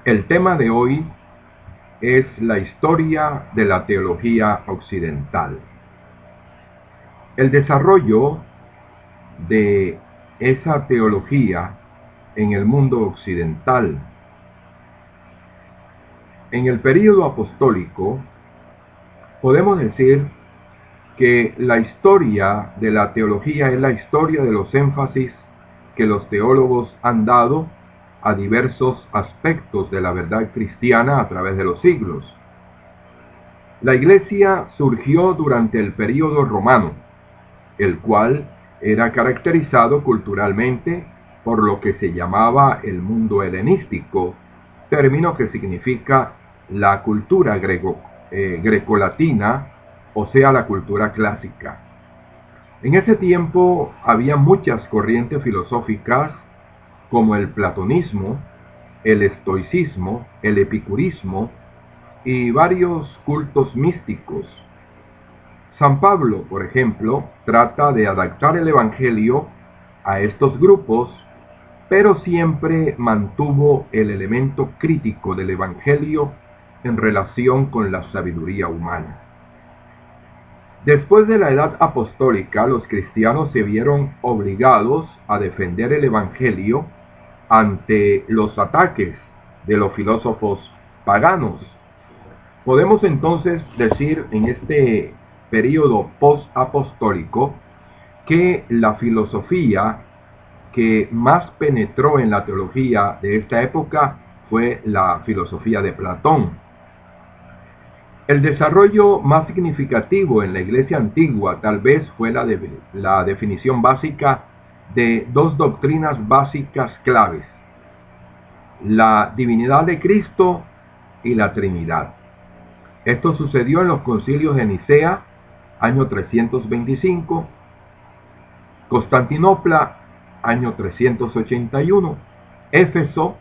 El tema de hoy es la historia de la teología occidental. El desarrollo de esa teología en el mundo occidental. En el período apostólico, podemos decir que la historia de la teología es la historia de los énfasis que los teólogos han dado a diversos aspectos de la verdad cristiana a través de los siglos. La Iglesia surgió durante el período romano, el cual era caracterizado culturalmente por lo que se llamaba el mundo helenístico, término que significa la cultura grecolatina, o sea, la cultura clásica. En ese tiempo había muchas corrientes filosóficas como el platonismo, el estoicismo, el epicurismo y varios cultos místicos. San Pablo, por ejemplo, trata de adaptar el Evangelio a estos grupos, pero siempre mantuvo el elemento crítico del Evangelio en relación con la sabiduría humana. Después de la edad apostólica, los cristianos se vieron obligados a defender el Evangelio ante los ataques de los filósofos paganos. Podemos entonces decir en este período post-apostólico que la filosofía que más penetró en la teología de esta época fue la filosofía de Platón. El desarrollo más significativo en la Iglesia antigua tal vez fue la definición básica de dos doctrinas básicas claves: la divinidad de Cristo y la Trinidad. Esto sucedió en los concilios de Nicea, año 325, Constantinopla, año 381, Éfeso,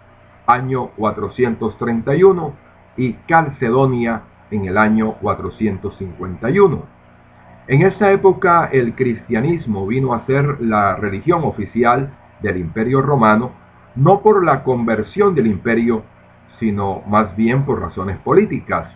año 431, y Calcedonia, en el año 451. En esa época el cristianismo vino a ser la religión oficial del Imperio Romano, no por la conversión del imperio, sino más bien por razones políticas.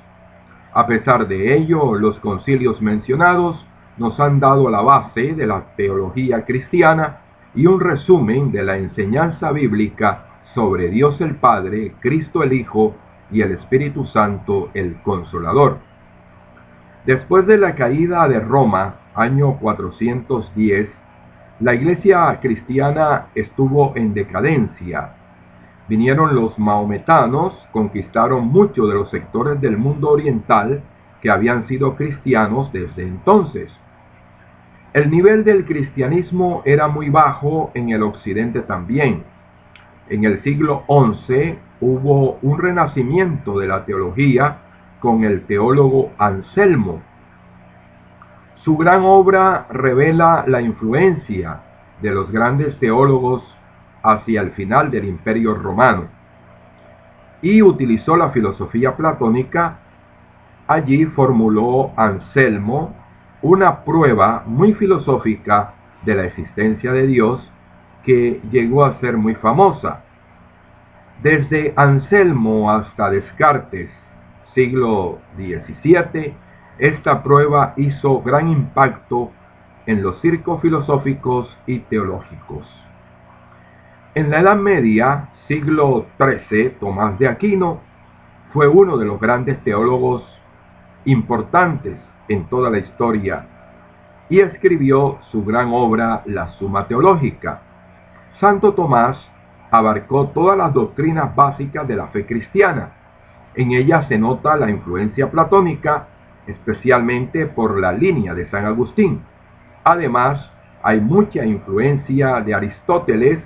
A pesar de ello, los concilios mencionados nos han dado la base de la teología cristiana y un resumen de la enseñanza bíblica sobre Dios el Padre, Cristo el Hijo y el Espíritu Santo, el Consolador. Después de la caída de Roma, año 410, la Iglesia cristiana estuvo en decadencia. Vinieron los maometanos, conquistaron muchos de los sectores del mundo oriental que habían sido cristianos desde entonces. El nivel del cristianismo era muy bajo en el occidente también. En el siglo XI hubo un renacimiento de la teología con el teólogo Anselmo. Su gran obra revela la influencia de los grandes teólogos hacia el final del Imperio Romano, y utilizó la filosofía platónica. Allí formuló Anselmo una prueba muy filosófica de la existencia de Dios que llegó a ser muy famosa. Desde Anselmo hasta Descartes, siglo XVII, esta prueba hizo gran impacto en los círculos filosóficos y teológicos. En la Edad Media, siglo XIII, Tomás de Aquino fue uno de los grandes teólogos importantes en toda la historia y escribió su gran obra, la Suma Teológica. Santo Tomás abarcó todas las doctrinas básicas de la fe cristiana. En ella se nota la influencia platónica, especialmente por la línea de San Agustín. Además, hay mucha influencia de Aristóteles,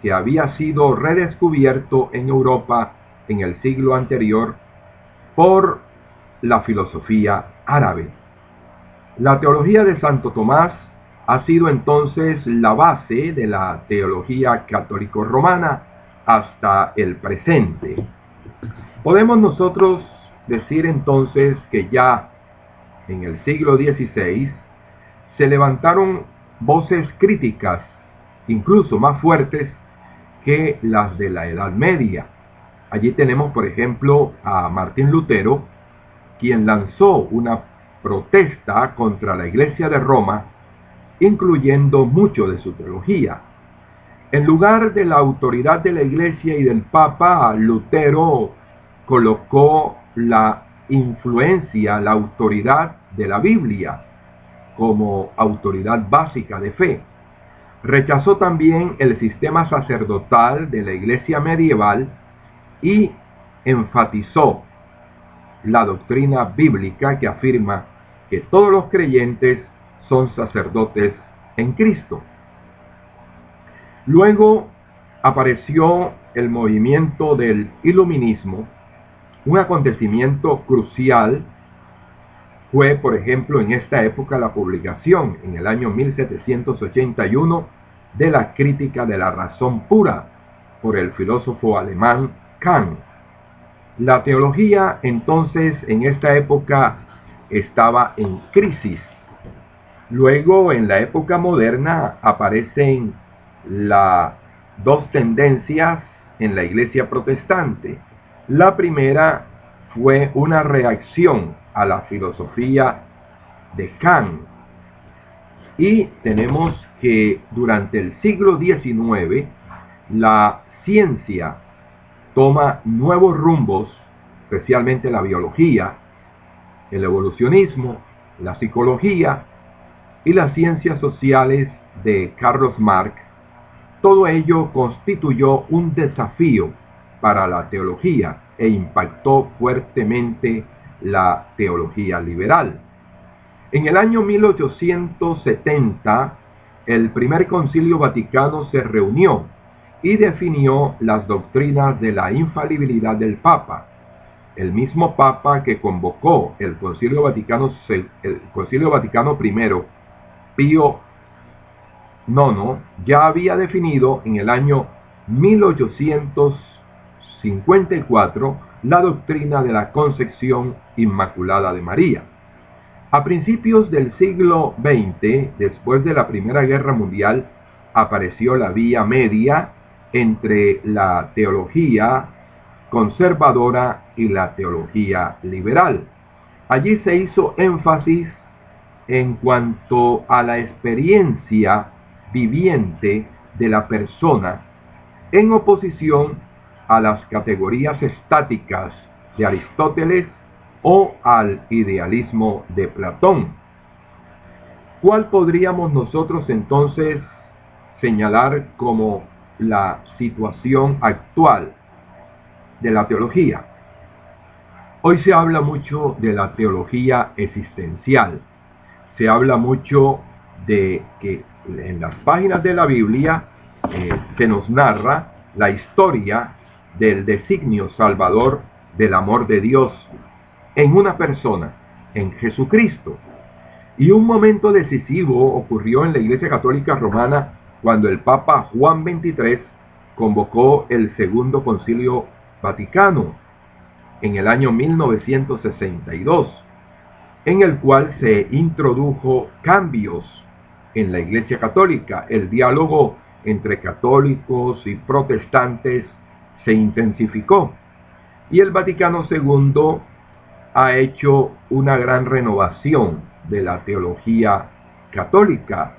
que había sido redescubierto en Europa en el siglo anterior por la filosofía árabe. La teología de Santo Tomás ha sido entonces la base de la teología católico-romana hasta el presente. Podemos nosotros decir entonces que ya en el siglo XVI se levantaron voces críticas, incluso más fuertes que las de la Edad Media. Allí tenemos, por ejemplo, a Martín Lutero, quien lanzó una protesta contra la Iglesia de Roma, incluyendo mucho de su teología. En lugar de la autoridad de la Iglesia y del Papa, Lutero colocó la influencia, la autoridad de la Biblia como autoridad básica de fe. Rechazó también el sistema sacerdotal de la Iglesia medieval y enfatizó la doctrina bíblica que afirma que todos los creyentes son sacerdotes en Cristo. Luego apareció el movimiento del iluminismo. Un acontecimiento crucial fue, por ejemplo, en esta época la publicación, en el año 1781, de la Crítica de la Razón Pura por el filósofo alemán Kant. La teología entonces en esta época estaba en crisis. Luego, en la época moderna, aparecen las dos tendencias en la Iglesia protestante. La primera fue una reacción a la filosofía de Kant. Y tenemos que durante el siglo XIX la ciencia toma nuevos rumbos, especialmente la biología, el evolucionismo, la psicología y las ciencias sociales de Carlos Marx. Todo ello constituyó un desafío para la teología e impactó fuertemente la teología liberal. En el año 1870, el primer concilio vaticano se reunió y definió las doctrinas de la infalibilidad del Papa. El mismo Papa que convocó el Concilio Vaticano I, Pío IX, ya había definido en el año 1854 la doctrina de la concepción inmaculada de María. A principios del siglo XX, después de la Primera Guerra Mundial, apareció la vía media entre la teología conservadora y la teología liberal. Allí se hizo énfasis en cuanto a la experiencia viviente de la persona, en oposición a las categorías estáticas de Aristóteles o al idealismo de Platón. ¿Cuál podríamos nosotros entonces señalar como la situación actual de la teología? Hoy se habla mucho de la teología existencial. Se habla mucho de que en las páginas de la Biblia se nos narra la historia del designio salvador del amor de Dios en una persona, en Jesucristo. Y un momento decisivo ocurrió en la Iglesia Católica Romana cuando el Papa Juan XXIII convocó el Segundo Concilio Vaticano en el año 1962, en el cual se introdujo cambios en la Iglesia Católica. El diálogo entre católicos y protestantes se intensificó y el Vaticano II ha hecho una gran renovación de la teología católica.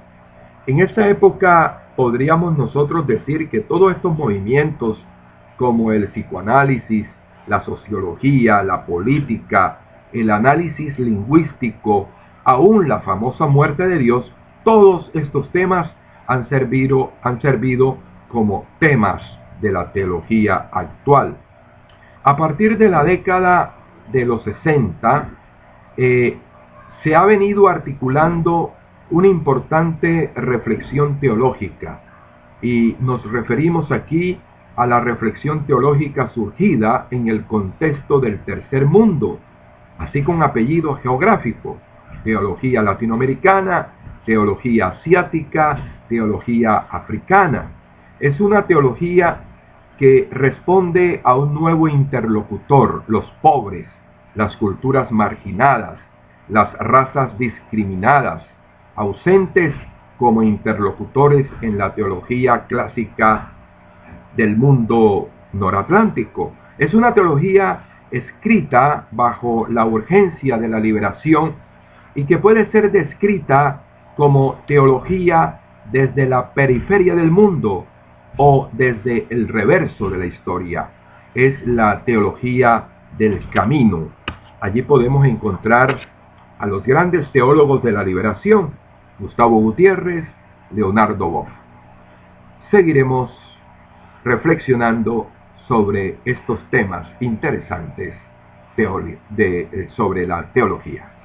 En esta época podríamos nosotros decir que todos estos movimientos como el psicoanálisis, la sociología, la política, el análisis lingüístico, aún la famosa muerte de Dios, todos estos temas han servido como temas de la teología actual. A partir de la década de los 60, se ha venido articulando una importante reflexión teológica, y nos referimos aquí a la reflexión teológica surgida en el contexto del tercer mundo, así con apellido geográfico: teología latinoamericana, teología asiática, teología africana. Es una teología que responde a un nuevo interlocutor: los pobres, las culturas marginadas, las razas discriminadas, ausentes como interlocutores en la teología clásica del mundo noratlántico. Es una teología escrita bajo la urgencia de la liberación y que puede ser descrita como teología desde la periferia del mundo o desde el reverso de la historia. Es la teología del camino. Allí podemos encontrar a los grandes teólogos de la liberación, Gustavo Gutiérrez, Leonardo Boff. Seguiremos reflexionando sobre estos temas interesantes sobre la teología.